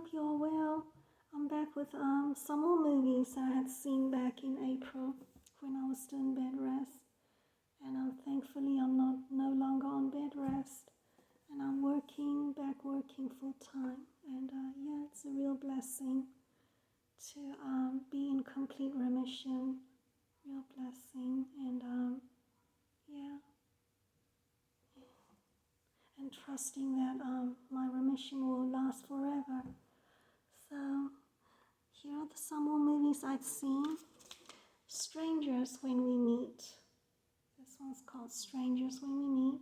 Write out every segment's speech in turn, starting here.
hope you're well. I'm back with some more movies I had seen back in April when I was still in bed rest. And thankfully I'm not no longer on bed rest. And I'm working full time. And yeah, it's a real blessing to be in complete remission. Real blessing. And yeah. And trusting that my remission will last forever. So here are some more movies I'd seen. Strangers When We Meet. This one's called Strangers When We Meet.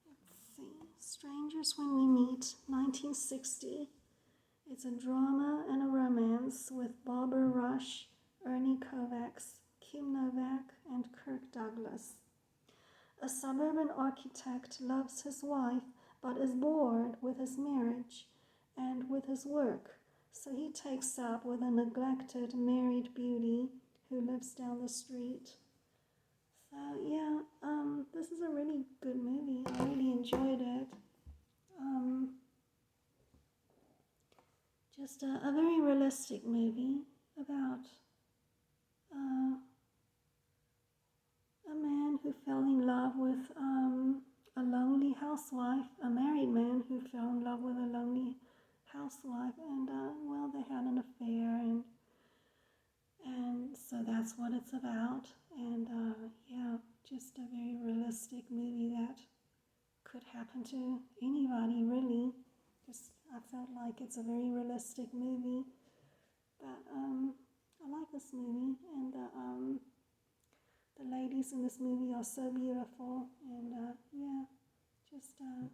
Let's see. Strangers When We Meet, 1960. It's a drama and a romance with Barbara Rush, Ernie Kovacs, Kim Novak, and Kirk Douglas. A suburban architect loves his wife but is bored with his marriage and with his work, so he takes up with a neglected married beauty who lives down the street. So yeah, this is a really good movie. I really enjoyed it. Just a very realistic movie about a man who fell in love with a lonely housewife, a married man who fell in love with a lonely housewife, and well, they had an affair, and so that's what it's about. And yeah, just a very realistic movie that could happen to anybody, really. Just I felt like it's a very realistic movie, but I like this movie, and the ladies in this movie are so beautiful, and yeah, just a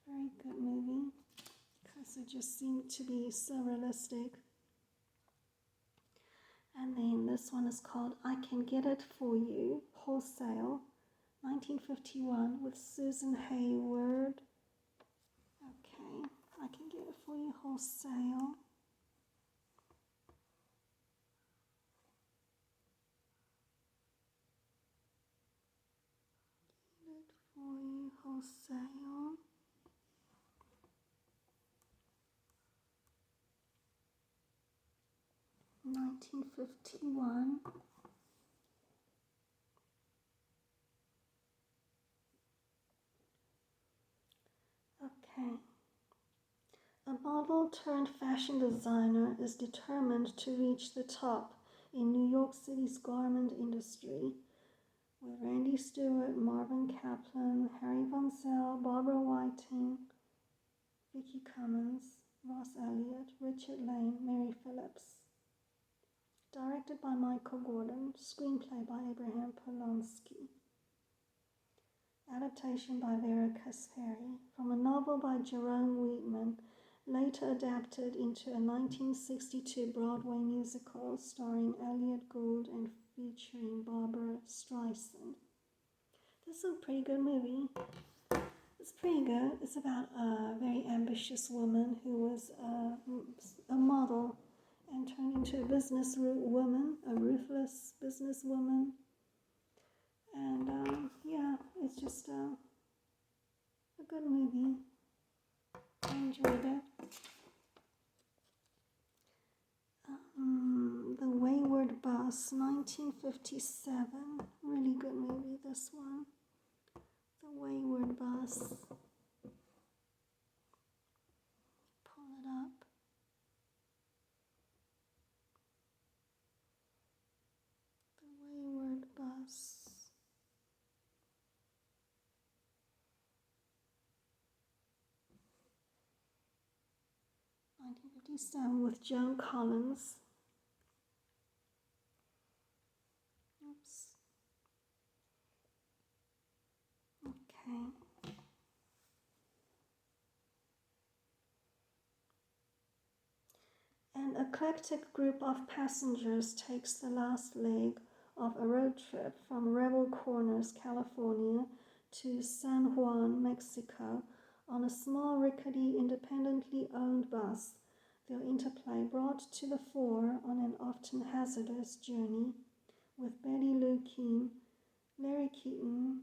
very good movie because it just seemed to be so realistic. And then this one is called I Can Get It For You, Wholesale, 1951, with Susan Hayward. Okay, I Can Get It For You, Wholesale. Get It For You, Wholesale. (1951). Okay. A model turned fashion designer is determined to reach the top in New York City's garment industry, with Randy Stewart, Marvin Kaplan, Harry Von Zell, Barbara Whiting, Vicky Cummins, Ross Elliott, Richard Lane, Mary Phillips. Directed by Michael Gordon, screenplay by Abraham Polonsky. Adaptation by Vera Kasperi from a novel by Jerome Wheatman, later adapted into a 1962 Broadway musical starring Elliott Gould and featuring Barbara Streisand. This is a pretty good movie. It's pretty good. It's about a very ambitious woman who was a model and turned into a businesswoman, a ruthless businesswoman. And yeah, it's just a good movie. I enjoyed it. The Wayward Bus, 1957. Really good movie, this one. The Wayward Bus. Pull it up. The Wayward Bus. With Joan Collins. Oops. Okay. An eclectic group of passengers takes the last leg of a road trip from Rebel Corners, California to San Juan, Mexico on a small, rickety, independently owned bus. Their interplay brought to the fore on an often hazardous journey, with Betty Lou Keane, Larry Keaton,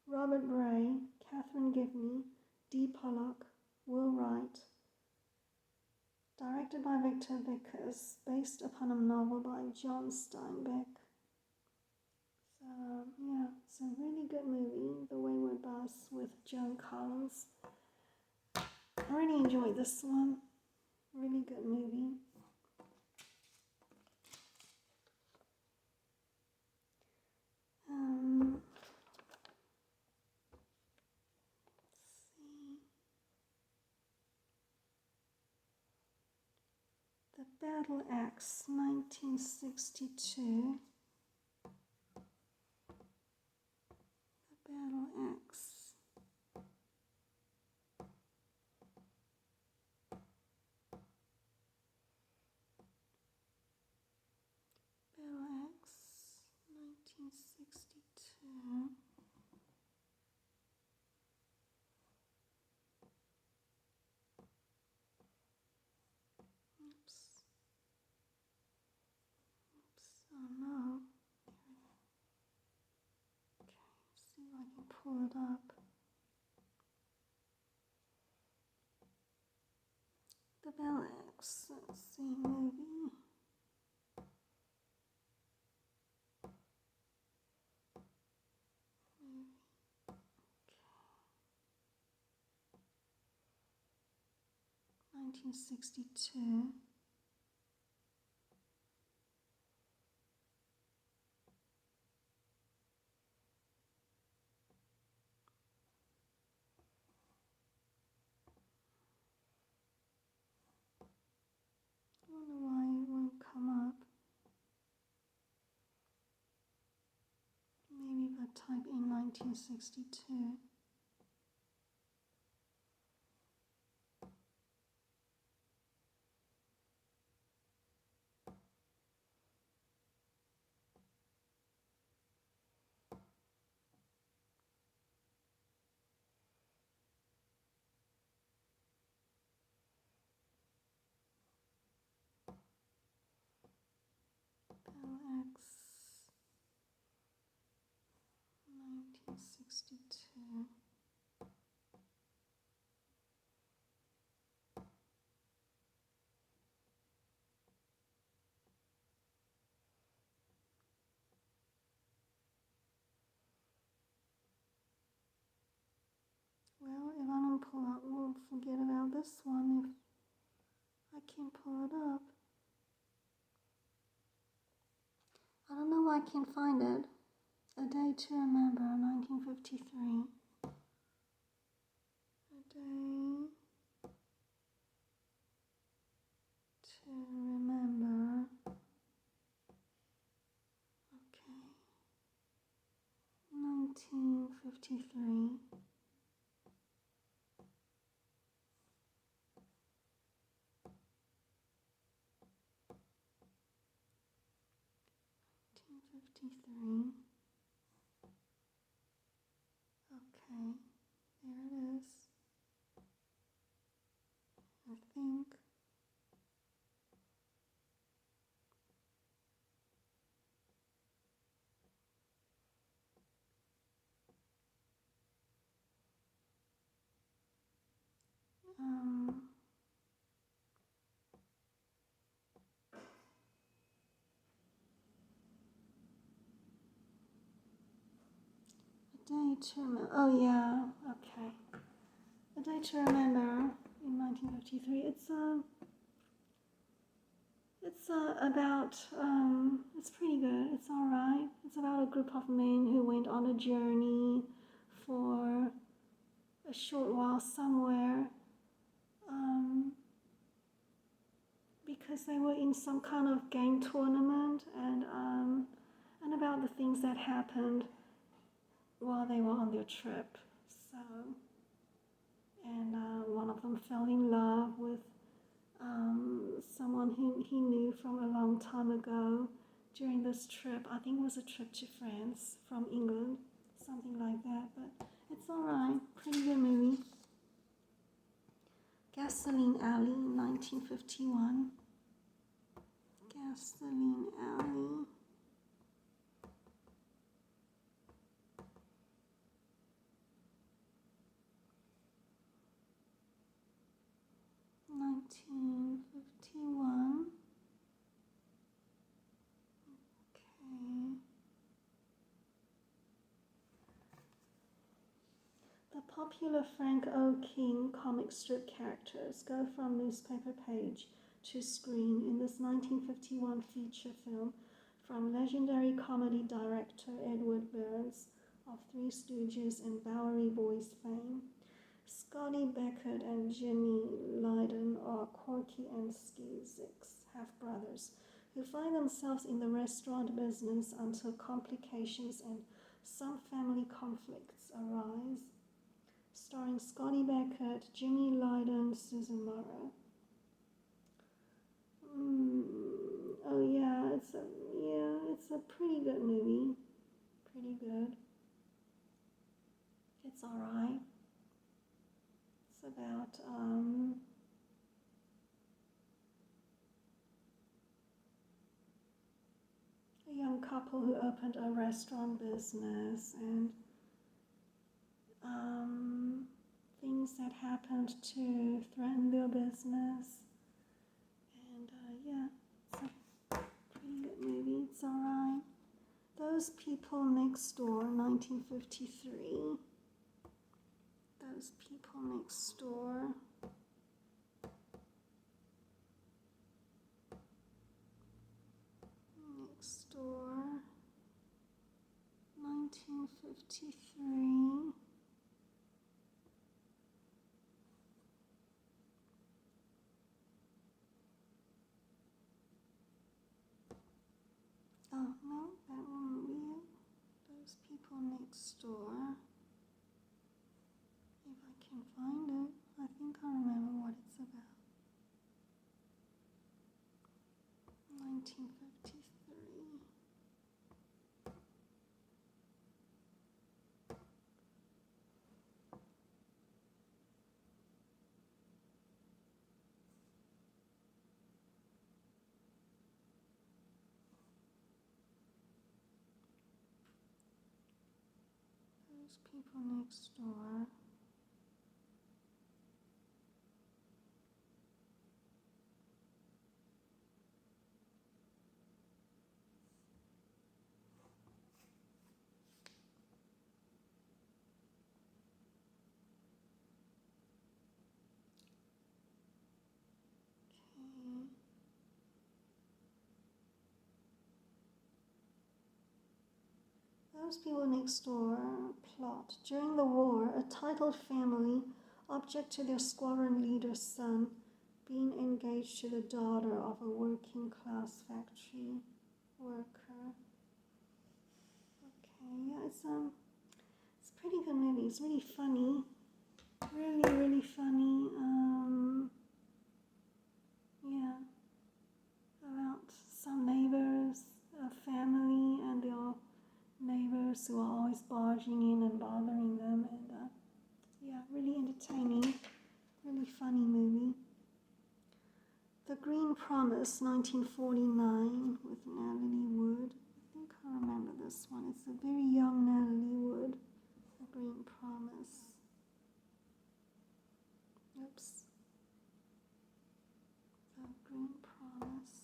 Robert Bray, Catherine Gibney, directed by Victor Vickers, based upon a novel by John Steinbeck. So, yeah, it's a really good movie, The Wayward Bus with Joan Collins. I really enjoyed this one. Really good movie. Let's see. The Battle Axe, 1962. The Battle Axe. Battle Axe, 1962. Oops. Oh no. Okay, see if I can pull it up. The Battle Axe, let's see, movie. Okay. 1962. I wonder why it won't come up. Maybe if I type in 1962. Battle Axe, 1962. Well, if I don't pull out, we'll forget about this one if I can't pull it up. I don't know why I can't find it. A Day to Remember, 1953. A Day to Remember. Okay. 1953. 1953. Okay, there it is. I think. A Day to Remember. Oh yeah, okay. A Day to Remember in 1953. It's about, it's pretty good. It's alright. It's about a group of men who went on a journey for a short while somewhere, because they were in some kind of game tournament, and about the things that happened while they were on their trip. So, and one of them fell in love with someone who he knew from a long time ago during this trip. I think it was a trip to France from England, something like that, but it's alright. Pretty good movie. Gasoline Alley, 1951. Gasoline Alley. 1951. Popular Frank O. King comic strip characters go from newspaper page to screen in this 1951 feature film from legendary comedy director Edward Burns of Three Stooges and Bowery Boys fame. Scotty Beckett and Jimmy Lydon are quirky and skeezix half-brothers who find themselves in the restaurant business until complications and some family conflicts arise. Starring Scotty Beckett, Jimmy Lydon, Susan Morrow. It's a pretty good movie. Pretty good. It's alright. It's about a young couple who opened a restaurant business and things that happened to threaten their business. And it's a pretty good movie. It's alright. Those People Next Door, 1953. Those People Next Door. Next Door, 1953. Oh, no, that won't be it. Those People Next Door. If I can find it, I think I remember what it's about. 1953. Those People Next Door. Those People Next Door plot. During the war, a titled family, object to their squadron leader's son, being engaged to the daughter of a working-class factory worker. Okay, it's a pretty good movie. It's really funny. Really, really funny. About some neighbors, a family, and their neighbors who are always barging in and bothering them, and really entertaining, really funny movie. The Green Promise, 1949, with Natalie Wood. I think I remember this one. It's a very young Natalie Wood. The Green Promise. Oops. The Green Promise.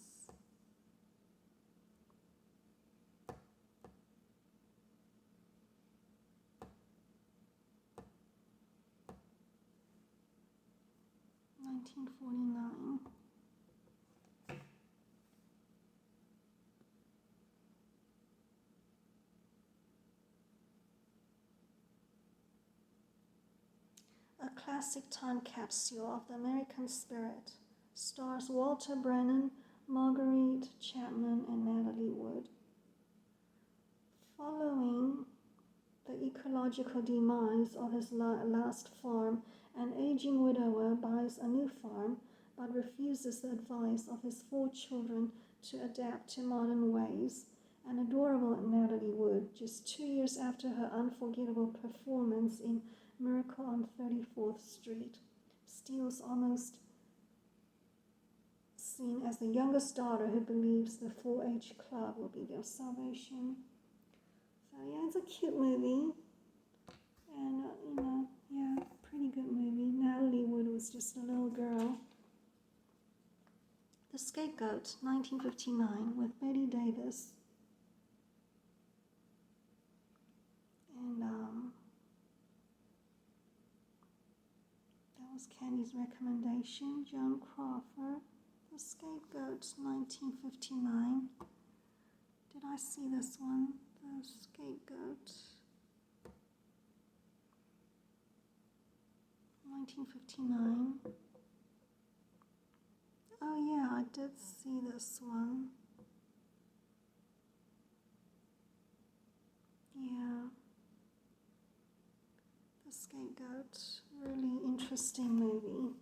$1949. A classic time capsule of the American spirit. Stars Walter Brennan, Marguerite Chapman, and Natalie Wood. Following the ecological demise of his last farm, an aging widower buys a new farm but refuses the advice of his 4 children to adapt to modern ways. An adorable Natalie Wood, just 2 years after her unforgettable performance in Miracle on 34th Street, Steele's almost seen as the youngest daughter who believes the 4-H club will be their salvation. So it's a cute movie, and pretty good movie. Natalie Wood was just a little girl. The Scapegoat, 1959, with Bette Davis. And was Candy's recommendation. Joan Crawford, The Scapegoat, 1959. Did I see this one? The Scapegoat, 1959. Oh yeah, I did see this one. Yeah. The Scapegoat, really interesting movie.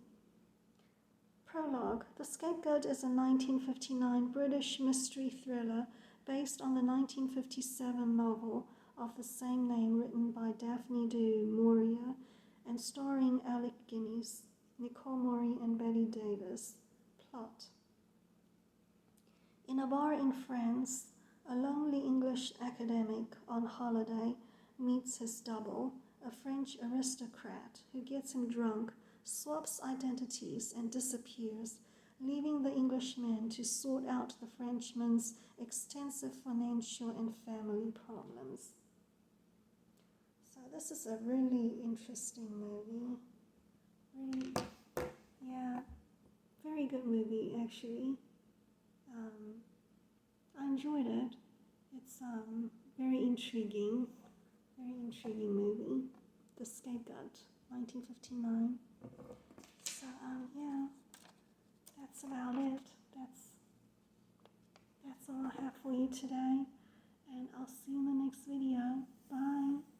Prologue. The Scapegoat is a 1959 British mystery thriller based on the 1957 novel of the same name written by Daphne du Maurier and starring Alec Guinness, Nicole Murray and Bette Davis. Plot. In a bar in France, a lonely English academic on holiday meets his double, a French aristocrat who gets him drunk, swaps identities, and disappears, leaving the Englishman to sort out the Frenchman's extensive financial and family problems. So this is a really interesting movie. Really, yeah, very good movie actually. I enjoyed it. It's very intriguing movie. The Scapegoat, 1959. So yeah, that's about it. That's all I have for you today, and I'll see you in the next video. Bye.